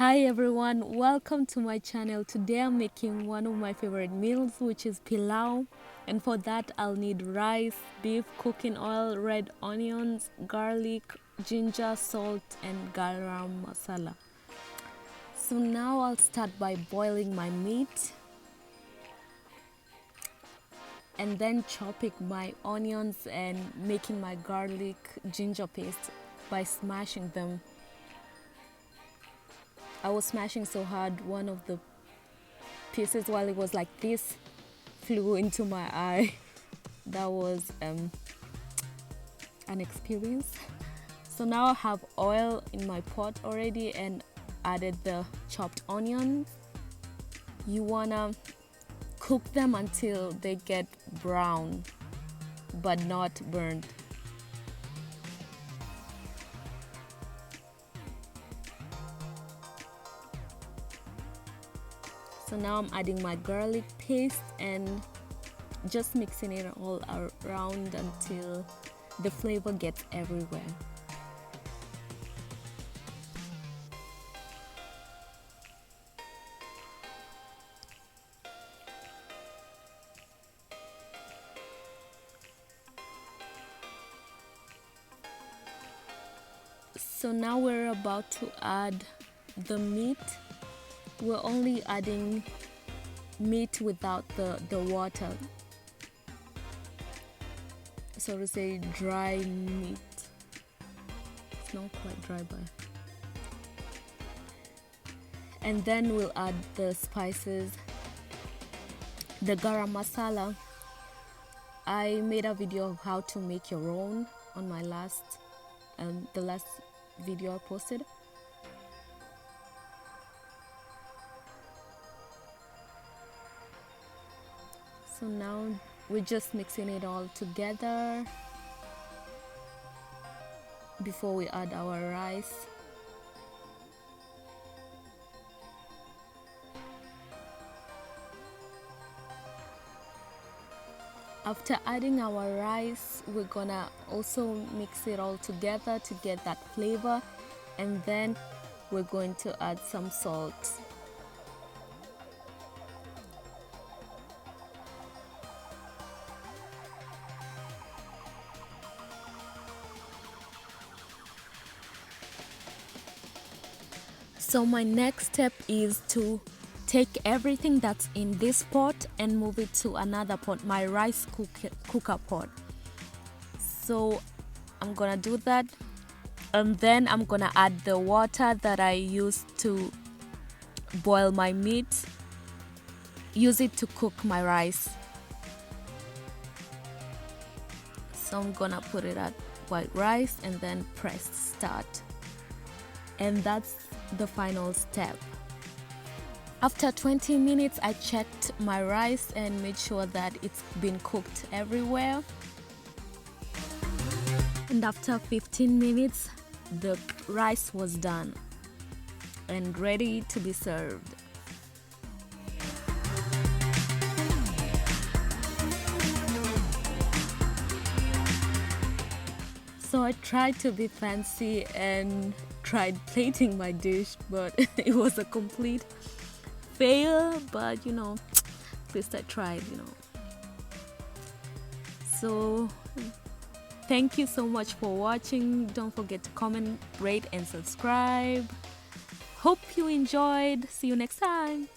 Hi everyone, welcome to my channel. Today I'm making one of my favorite meals, which is pilau, and for that I'll need rice, beef, cooking oil, red onions, garlic, ginger, salt and garam masala. So now I'll start by boiling my meat and then chopping my onions and making my garlic ginger paste by smashing them. I was smashing so hard, one of the pieces while it was like this flew into my eye. That was an experience. So now I have oil in my pot already and added the chopped onions. You wanna cook them until they get brown but not burned. So now I'm adding my garlic paste and just mixing it all around until the flavor gets everywhere. So now we're about to add the meat. We're only adding meat without the water, so to say dry meat. It's not quite dry, but and then we'll add the spices, the garam masala. I made a video of how to make your own on my the last video I posted. So now we're just mixing it all together before we add our rice. After adding our rice, we're gonna also mix it all together to get that flavor, and then we're going to add some salt. So my next step is to take everything that's in this pot and move it to another pot, my rice cooker pot. So I'm gonna do that, and then I'm gonna add the water that I used to boil my meat, use it to cook my rice. So I'm gonna put it at white rice and then press start, and that's the final step. After 20 minutes I checked my rice and made sure that it's been cooked everywhere, and after 15 minutes the rice was done and ready to be served. So I tried to be fancy and tried plating my dish, but it was a complete fail. But at least I tried, So thank you so much for watching. Don't forget to comment, rate and subscribe. Hope you enjoyed. See you next time.